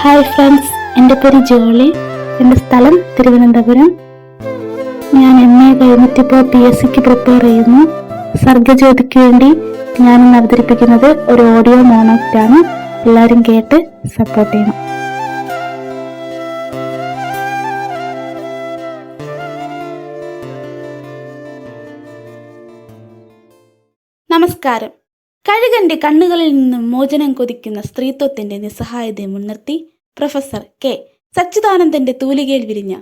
Hi friends, എൻ്റെ പേര് ജോളി. എൻ്റെ സ്ഥലം തിരുവനന്തപുരം. ഞാൻ MA കഴിഞ്ഞിട്ടിപ്പോൾ PSCക്ക് പ്രിപ്പയർ ചെയ്യുന്നു. സർഗജ്യോതിക്ക് വേണ്ടി ഞാനിന്ന് അവതരിപ്പിക്കുന്നത് ഒരു ഓഡിയോ മോണോക്റ്റാണ്. എല്ലാവരും കേട്ട് സപ്പോർട്ട് ചെയ്യണം. നമസ്കാരം. കഴുകന്റെ കണ്ണുകളിൽ നിന്നും മോചനം കൊതിക്കുന്ന സ്ത്രീത്വത്തിന്റെ നിസ്സഹായതയെ മുൻനിർത്തി പ്രൊഫസർ K സച്ചിദാനന്ദന്റെ തൂലികയിൽ വിരിഞ്ഞ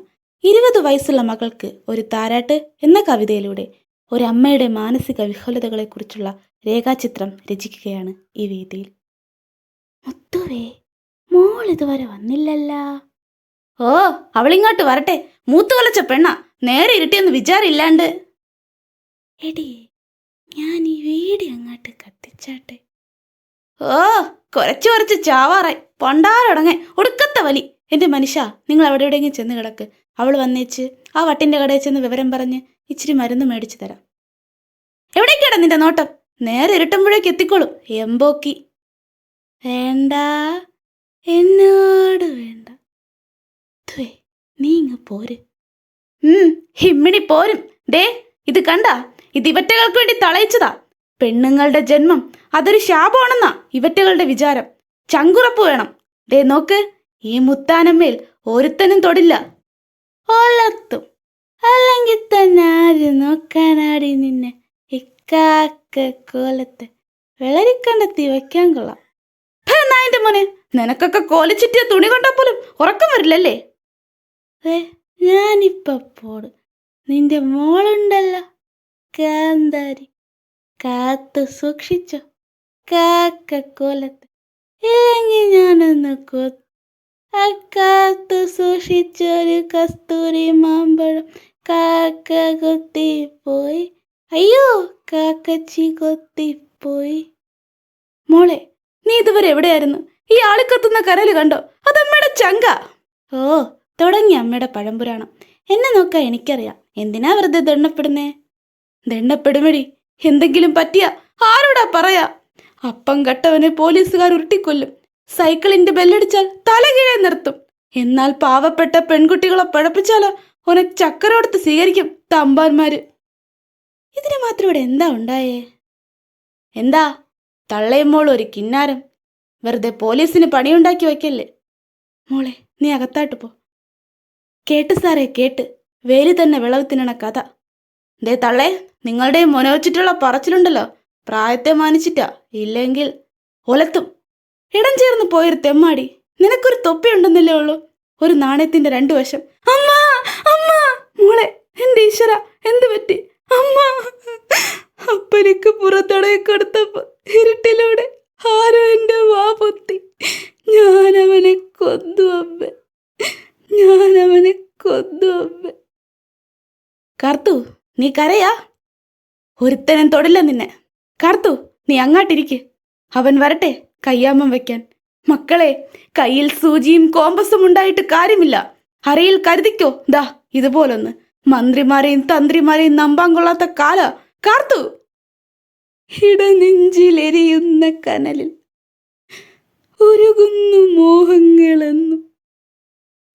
20 വയസ്സുള്ള മകൾക്ക് ഒരു താരാട്ട് എന്ന കവിതയിലൂടെ ഒരമ്മയുടെ മാനസിക വിഹ്വലതകളെക്കുറിച്ചുള്ള രേഖാചിത്രം രചിക്കുകയാണ് ഈ വേദിയിൽ. മുത്തുവേ, മോൾ ഇതുവരെ വന്നില്ലല്ല. ഓ, അവളിങ്ങോട്ട് വരട്ടെ. മൂത്തുകൊലച്ച പെണ്ണ, നേരെ ഇരുട്ടിയൊന്ന് വിചാരില്ലാണ്ട്. എടി, ഞാൻ ഈ വീഡിയോ അങ്ങോട്ട് കത്തിച്ചാട്ടെ. ഓ, കുറച്ച് ചാവാറായി പൊണ്ടാരടങ്ങെ ഒടുക്കത്തെ വലി. എൻ്റെ മനുഷ്യ, നിങ്ങൾ അവിടെ എവിടെയെങ്കിലും ചെന്ന് കിടക്ക്. അവൾ വന്നേച്ച് ആ വട്ടിൻ്റെ കടയിൽ ചെന്ന് വിവരം പറഞ്ഞ് ഇച്ചിരി മരുന്ന് മേടിച്ചു തരാം. എവിടേക്കാടാ നിന്റെ നോട്ടം? നേരെ ഇരുട്ടുമ്പോഴേക്ക് എത്തിക്കോളും എമ്പോക്കി. വേണ്ട, എന്നോട് വേണ്ട. നീ ഇങ്ങ് പോര്. ഹിമ്മിണി പോരും. ദേ, ഇത് കണ്ട, ഇത് ഇവറ്റകൾക്ക് വേണ്ടി തളയിച്ചതാ. പെണ്ണുങ്ങളുടെ ജന്മം അതൊരു ശാപമാണെന്നാ ഇവറ്റകളുടെ വിചാരം. ചങ്കുറപ്പ് വേണം. ദേ നോക്ക്, ഈ മുത്താനമ്മേൽ ഒരുത്തനും തൊടില്ല. ഒലത്തും അല്ലെങ്കിൽ തന്നെ ആര് നോക്കാനാടി നിന്നെ ഇക്കാക്ക കോലത്ത് വെളരിക്കണ്ടെത്തി വയ്ക്കാൻ കൊള്ളാം. നായന്റെ മോനെ, നിനക്കൊക്കെ കോലിച്ചിട്ടിയ തുണി കൊണ്ടാ പോലും ഉറക്കം വരില്ലല്ലേ? ഞാനിപ്പോ പോടും. നിന്റെ മോളുണ്ടല്ലോ കാന്താരി, കാത്തു സൂക്ഷിച്ചോ കാക്കക്കോലത്ത്. ഇല്ലെങ്കിൽ ഞാനൊന്ന് കാത്തു സൂക്ഷിച്ചൊരു കസ്തൂരി മാമ്പഴം കാക്ക കൊത്തിപ്പോയി. അയ്യോ, കാക്കച്ചി കൊത്തിപ്പോയി. മോളെ, നീ ഇതുവരെ എവിടെയായിരുന്നു? ഈ ആളിക്കത്തുന്ന കരല് കണ്ടോ? അതമ്മയുടെ ചങ്ക. ഓ, തുടങ്ങി അമ്മയുടെ പഴംപുരാണം. എന്നെ നോക്കാൻ എനിക്കറിയാം. എന്തിനാ വെറുതെ ദണ്ണപ്പെടുന്നേ? ദണ്ണപ്പെടുമടി. എന്തെങ്കിലും പറ്റിയ ആരോടാ പറയാ? അപ്പം കട്ടവനെ പോലീസുകാർ ഉരുട്ടിക്കൊല്ലും. സൈക്കിളിന്റെ ബെല്ലടിച്ചാൽ തല കീഴെ നിർത്തും. എന്നാൽ പാവപ്പെട്ട പെൺകുട്ടികളെ പഴപ്പിച്ചാലോ ഓനെ ചക്കരോടത്ത് സ്വീകരിക്കും തമ്പാന്മാര്. ഇതിന് മാത്രം ഇവിടെ എന്താ ഉണ്ടായേ? എന്താ തള്ളയും മോളും ഒരു കിന്നാരം? വെറുതെ പോലീസിന് പണിയുണ്ടാക്കി വയ്ക്കല്ലേ. മോളെ, നീ അകത്താട്ട് പോ. കേട്ട് സാറേ, കേട്ട്. വേലി തന്നെ വിളവ് തിന്നണ കഥ. ദേ തള്ളേ, നിങ്ങളുടെ മനോവച്ചിട്ടുള്ള പറച്ചിലുണ്ടല്ലോ, പ്രായത്തെ മാനിച്ചിട്ടാ. ഇല്ലെങ്കിൽ ഒലത്തും. ഇടം ചേർന്ന് പോയൊരു തെമ്മാടി. നിനക്കൊരു തൊപ്പിയുണ്ടെന്നല്ലേ ഉള്ളൂ, ഒരു നാണയത്തിന്റെ 2 വശം. അമ്മ, അമ്മ. മോളെ, എൻ്റെ ഈശ്വര, എന്ത് പറ്റി? അമ്മ. അപ്പനിക്ക് പുറത്തടയെ കൊടുത്തപ്പോ ഇരുട്ടിലൂടെ ആരോ എൻ്റെ വാ പൊത്തി. ഞാനവനെ കൊന്നു അമ്മ, ഞാനവനെ കൊന്നു അമ്മ. കാർത്തു, നീ കരയാ? ഒരുത്തനും തൊടില്ല നിന്നെ. കാർത്തു, നീ അങ്ങാട്ടിരിക്ക്. അവൻ വരട്ടെ കയ്യാമം വെക്കാൻ. മക്കളെ, കയ്യിൽ സൂചിയും കോമ്പസും ഉണ്ടായിട്ട് കാര്യമില്ല. അരയിൽ കരുതിക്കോ. ദാ ഇതുപോലൊന്ന്. മന്ത്രിമാരെയും തന്ത്രിമാരെയും നമ്പാൻ കൊള്ളാത്ത കാല. കാർത്തു. ഇടനെഞ്ചിലെരിയുന്ന കനലിൽ ഉരുകുന്നു മോഹങ്ങളെന്നും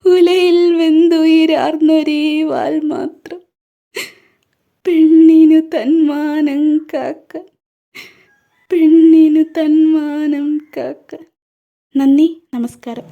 ഉലയിൽ വെന്തുയിരാർന്നൊരേ വാൽ മാത്രം. പെണ്ണിനു തന്മാനം കാക്കാൻ, പെണ്ണിനു തന്മാനം കാക്കാൻ. നന്ദി, നമസ്കാരം.